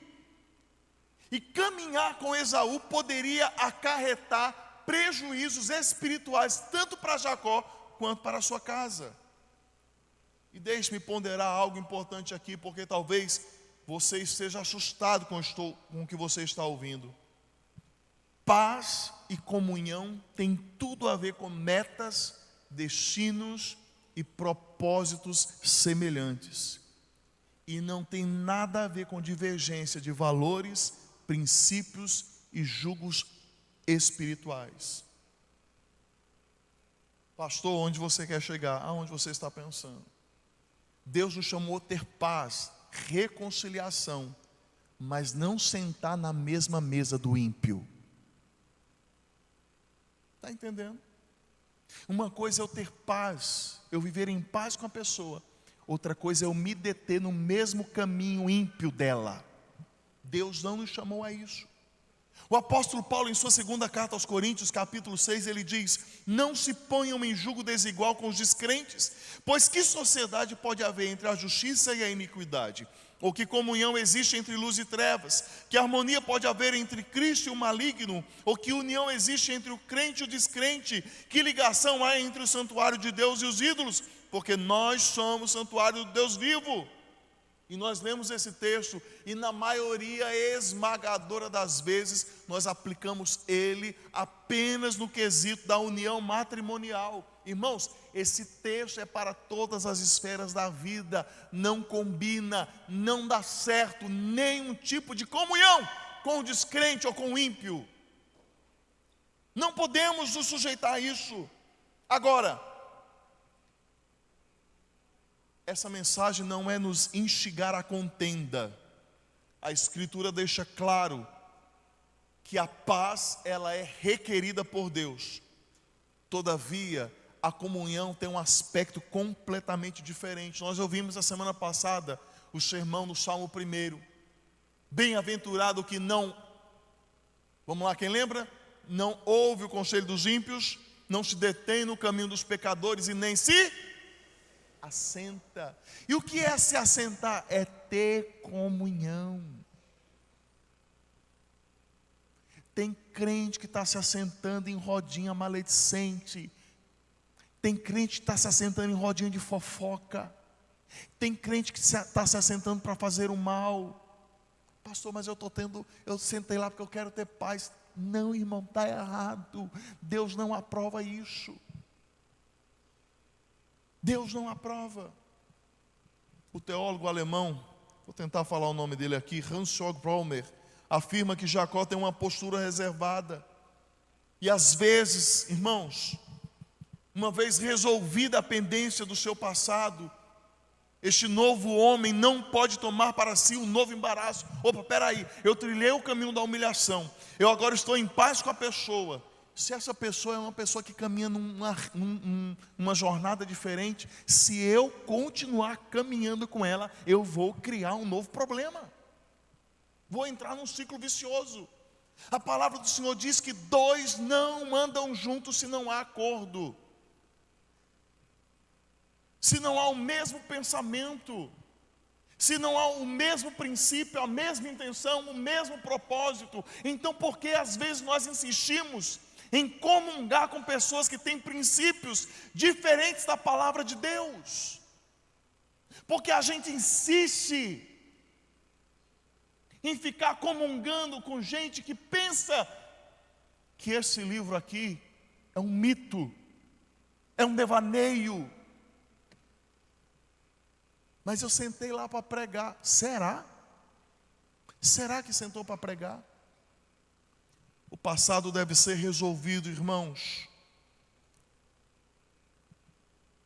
E caminhar com Esaú poderia acarretar prejuízos espirituais, tanto para Jacó, quanto para a sua casa. E deixe-me ponderar algo importante aqui, porque talvez você esteja assustado com o que você está ouvindo. Paz e comunhão tem tudo a ver com metas, destinos e propósitos semelhantes. E não tem nada a ver com divergência de valores, princípios e julgos espirituais. Pastor, onde você quer chegar? Aonde você está pensando? Deus nos chamou a ter paz, reconciliação, mas não sentar na mesma mesa do ímpio. Está entendendo? Uma coisa é eu ter paz, eu viver em paz com a pessoa. Outra coisa é eu me deter no mesmo caminho ímpio dela. Deus não nos chamou a isso. O apóstolo Paulo, em sua segunda carta aos Coríntios, capítulo 6, ele diz: não se ponham em julgo desigual com os descrentes, pois que sociedade pode haver entre a justiça e a iniquidade? Ou que comunhão existe entre luz e trevas? Que harmonia pode haver entre Cristo e o maligno? Ou que união existe entre o crente e o descrente? Que ligação há entre o santuário de Deus e os ídolos? Porque nós somos santuário do Deus vivo. E nós lemos esse texto e na maioria esmagadora das vezes nós aplicamos ele apenas no quesito da união matrimonial. Irmãos, esse texto é para todas as esferas da vida, não combina, não dá certo nenhum tipo de comunhão com o descrente ou com o ímpio. Não podemos nos sujeitar a isso. Agora, essa mensagem não é nos instigar à contenda. A Escritura deixa claro que a paz, ela é requerida por Deus. Todavia, a comunhão tem um aspecto completamente diferente. Nós ouvimos a semana passada o sermão no Salmo 1. Bem-aventurado que não, vamos lá, quem lembra? Não ouve o conselho dos ímpios, não se detém no caminho dos pecadores e nem se assenta. E o que é se assentar? É ter comunhão. Tem crente que está se assentando em rodinha maledicente. Tem crente que está se assentando em rodinha de fofoca. Tem crente que está se assentando para fazer o mal. Pastor, mas eu sentei lá porque eu quero ter paz. Não, irmão, está errado. Deus não aprova isso. Deus não aprova. O teólogo alemão, vou tentar falar o nome dele aqui, Hans-Jörg Baumer, afirma que Jacó tem uma postura reservada. E às vezes, irmãos, uma vez resolvida a pendência do seu passado, este novo homem não pode tomar para si um novo embaraço. Opa, peraí, eu trilhei o caminho da humilhação, eu agora estou em paz com a pessoa. Se essa pessoa é uma pessoa que caminha numa jornada diferente, se eu continuar caminhando com ela, eu vou criar um novo problema. Vou entrar num ciclo vicioso. A palavra do Senhor diz que dois não andam juntos se não há acordo. Se não há o mesmo pensamento, se não há o mesmo princípio, a mesma intenção, o mesmo propósito. Então por que às vezes nós insistimos em comungar com pessoas que têm princípios diferentes da palavra de Deus? Porque a gente insiste em ficar comungando com gente que pensa que esse livro aqui é um mito, é um devaneio. Mas eu sentei lá para pregar. Será? Será que sentou para pregar? O passado deve ser resolvido, irmãos,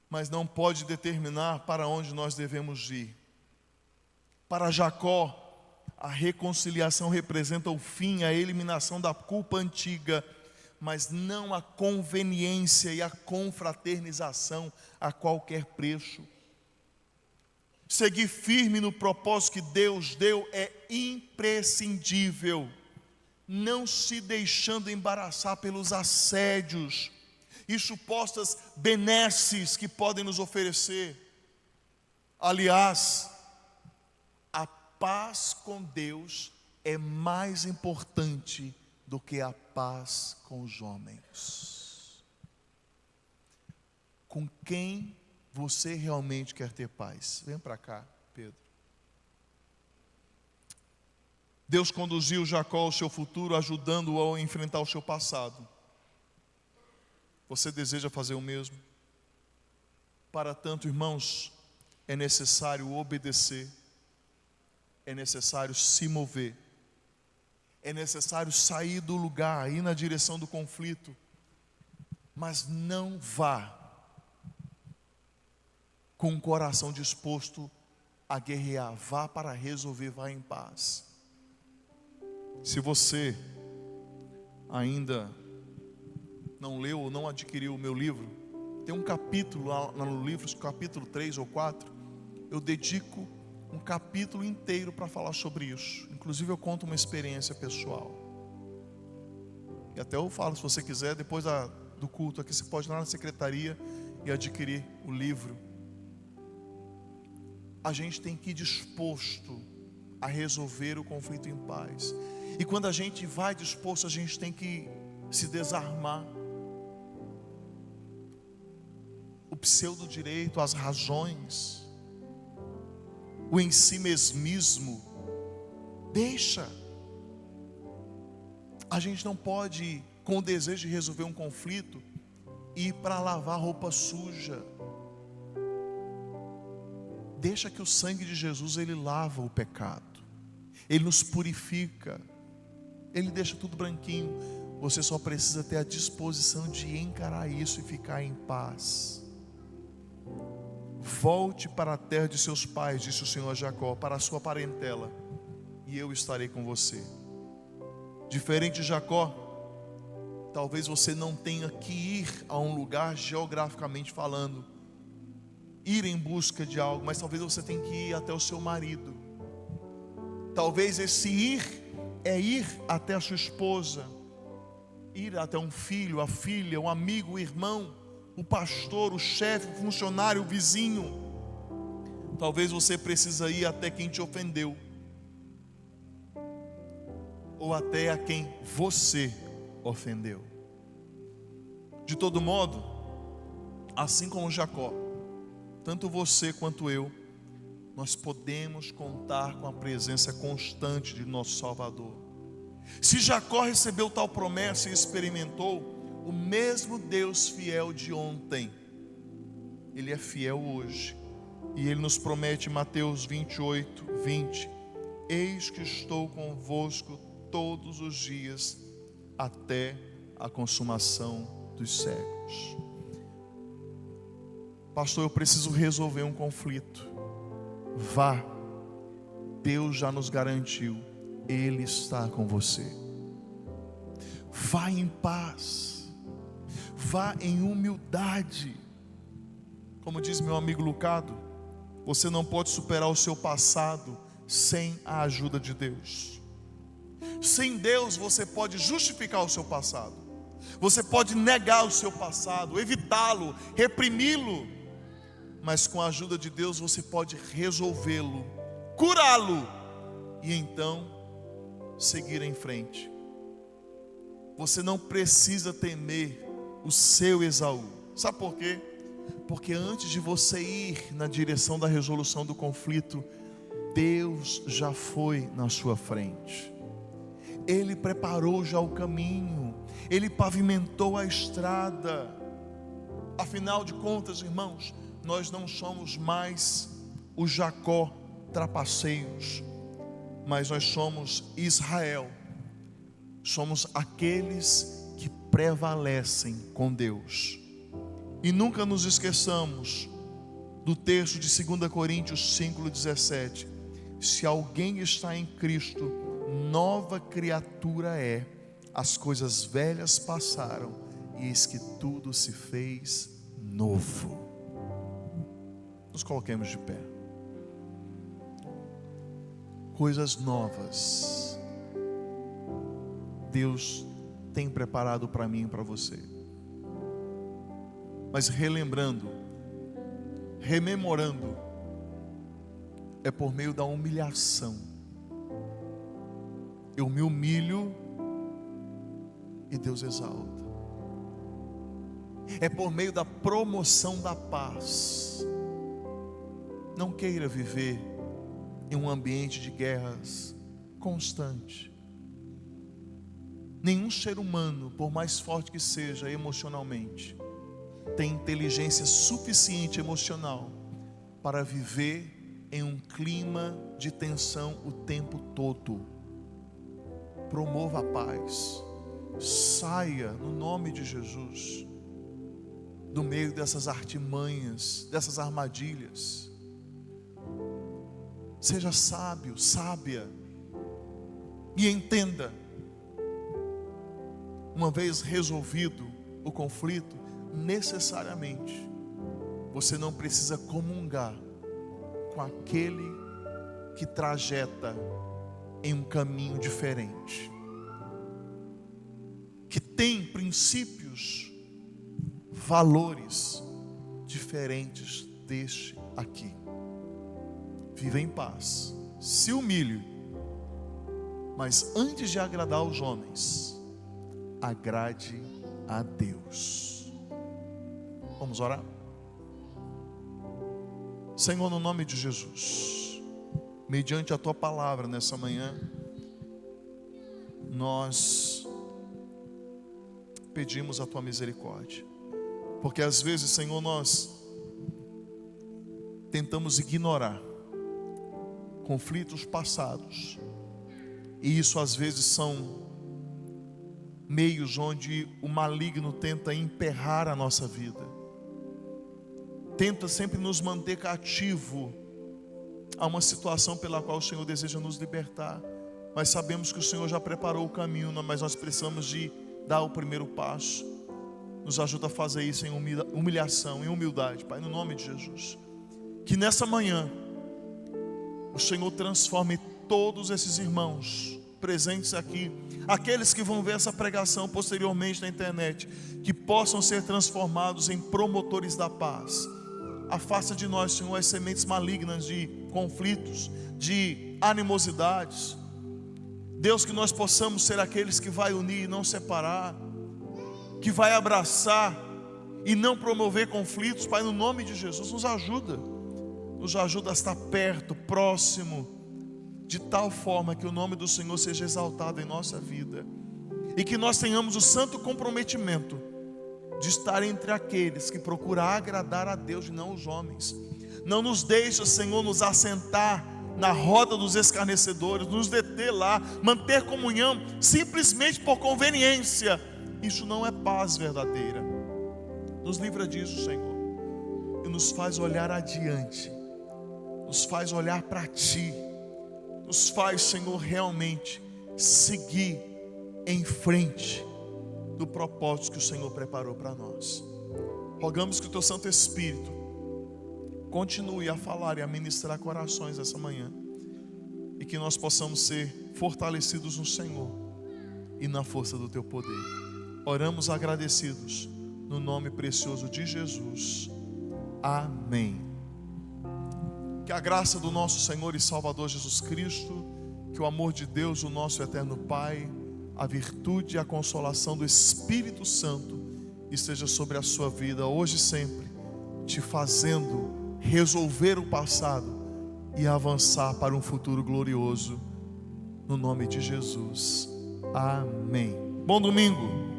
mas não pode determinar para onde nós devemos ir. Para Jacó, a reconciliação representa o fim, a eliminação da culpa antiga, mas não a conveniência e a confraternização a qualquer preço. Seguir firme no propósito que Deus deu é imprescindível, não se deixando embaraçar pelos assédios e supostas benesses que podem nos oferecer. Aliás, a paz com Deus é mais importante do que a paz com os homens. Com quem você realmente quer ter paz? Vem para cá, Pedro. Deus conduziu Jacó ao seu futuro, ajudando-o a enfrentar o seu passado. Você deseja fazer o mesmo? Para tanto, irmãos, é necessário obedecer, é necessário se mover, é necessário sair do lugar, ir na direção do conflito, mas não vá com o coração disposto a guerrear. Vá para resolver, vá em paz. Se você ainda não leu ou não adquiriu o meu livro, tem um capítulo lá no livro, capítulo 3 ou 4, eu dedico um capítulo inteiro para falar sobre isso. Inclusive eu conto uma experiência pessoal. E até eu falo, se você quiser, depois do culto aqui, você pode ir lá na secretaria e adquirir o livro. A gente tem que ir disposto a resolver o conflito em paz. E quando a gente vai disposto, a gente tem que se desarmar. O pseudo-direito, as razões, o em si mesmismo, deixa. A gente não pode, com o desejo de resolver um conflito, ir para lavar roupa suja. Deixa que o sangue de Jesus, ele lava o pecado, ele nos purifica, ele deixa tudo branquinho. Você só precisa ter a disposição de encarar isso e ficar em paz. Volte para a terra de seus pais, disse o Senhor a Jacó, para a sua parentela, e eu estarei com você. Diferente de Jacó, talvez você não tenha que ir a um lugar geograficamente falando, ir em busca de algo, mas talvez você tenha que ir até o seu marido. Talvez esse ir é ir até a sua esposa, ir até um filho, a filha, um amigo, o irmão, o pastor, o chefe, o funcionário, o vizinho. Talvez você precisa ir até quem te ofendeu, ou até a quem você ofendeu. De todo modo, assim como Jacó, tanto você quanto eu, nós podemos contar com a presença constante de nosso Salvador. Se Jacó recebeu tal promessa e experimentou, o mesmo Deus fiel de ontem, ele é fiel hoje. E ele nos promete em Mateus 28, 20: eis que estou convosco todos os dias, até a consumação dos séculos. Pastor, eu preciso resolver um conflito. Vá, Deus já nos garantiu, Ele está com você. Vá em paz, vá em humildade. Como diz meu amigo Lucado, você não pode superar o seu passado sem a ajuda de Deus. Sem Deus você pode justificar o seu passado, você pode negar o seu passado, evitá-lo, reprimi-lo, mas com a ajuda de Deus você pode resolvê-lo, curá-lo e então seguir em frente. Você não precisa temer o seu Esaú. Sabe por quê? Porque antes de você ir na direção da resolução do conflito, Deus já foi na sua frente. Ele preparou já o caminho, Ele pavimentou a estrada. Afinal de contas, irmãos, nós não somos mais o Jacó trapaceiros, mas nós somos Israel. Somos aqueles que prevalecem com Deus. E nunca nos esqueçamos do texto de 2 Coríntios 5,17: se alguém está em Cristo, nova criatura é, as coisas velhas passaram, e eis que tudo se fez novo. Nos coloquemos de pé. Coisas novas Deus tem preparado para mim e para você. Mas relembrando, rememorando, é por meio da humilhação. Eu me humilho e Deus exalta. É por meio da promoção da paz. Não queira viver em um ambiente de guerras constante. Nenhum ser humano, por mais forte que seja emocionalmente, tem inteligência suficiente emocional para viver em um clima de tensão o tempo todo. Promova a paz. Saia, no nome de Jesus, do meio dessas artimanhas, dessas armadilhas. Seja sábio, sábia, e entenda: uma vez resolvido o conflito, necessariamente você não precisa comungar com aquele que trajeta em um caminho diferente, que tem princípios, valores diferentes deste aqui. Viva em paz, se humilhe, mas antes de agradar aos homens, agrade a Deus. Vamos orar? Senhor, no nome de Jesus, mediante a Tua palavra nessa manhã, nós pedimos a Tua misericórdia, porque às vezes, Senhor, nós tentamos ignorar conflitos passados, e isso às vezes são meios onde o maligno tenta emperrar a nossa vida, tenta sempre nos manter cativo a uma situação pela qual o Senhor deseja nos libertar. Mas sabemos que o Senhor já preparou o caminho, mas nós precisamos de dar o primeiro passo. Nos ajuda a fazer isso em humilhação, em humildade, Pai, no nome de Jesus. Que nessa manhã o Senhor transforme todos esses irmãos presentes aqui, aqueles que vão ver essa pregação posteriormente na internet, que possam ser transformados em promotores da paz. Afasta de nós, Senhor, as sementes malignas de conflitos, de animosidades. Deus, que nós possamos ser aqueles que vai unir e não separar, que vai abraçar e não promover conflitos. Pai, no nome de Jesus, nos ajuda a estar perto, próximo, de tal forma que o nome do Senhor seja exaltado em nossa vida, e que nós tenhamos o santo comprometimento de estar entre aqueles que procuram agradar a Deus e não os homens. Não nos deixa, Senhor, nos assentar na roda dos escarnecedores, nos deter lá, manter comunhão simplesmente por conveniência. Isso não é paz verdadeira. Nos livra disso, Senhor, e nos faz olhar adiante, nos faz olhar para Ti, nos faz, Senhor, realmente seguir em frente do propósito que o Senhor preparou para nós. Rogamos que o Teu Santo Espírito continue a falar e a ministrar corações essa manhã, e que nós possamos ser fortalecidos no Senhor e na força do Teu poder. Oramos agradecidos no nome precioso de Jesus. Amém. Que a graça do nosso Senhor e Salvador Jesus Cristo, que o amor de Deus, o nosso eterno Pai, a virtude e a consolação do Espírito Santo esteja sobre a sua vida hoje e sempre, te fazendo resolver o passado e avançar para um futuro glorioso, no nome de Jesus. Amém. Bom domingo.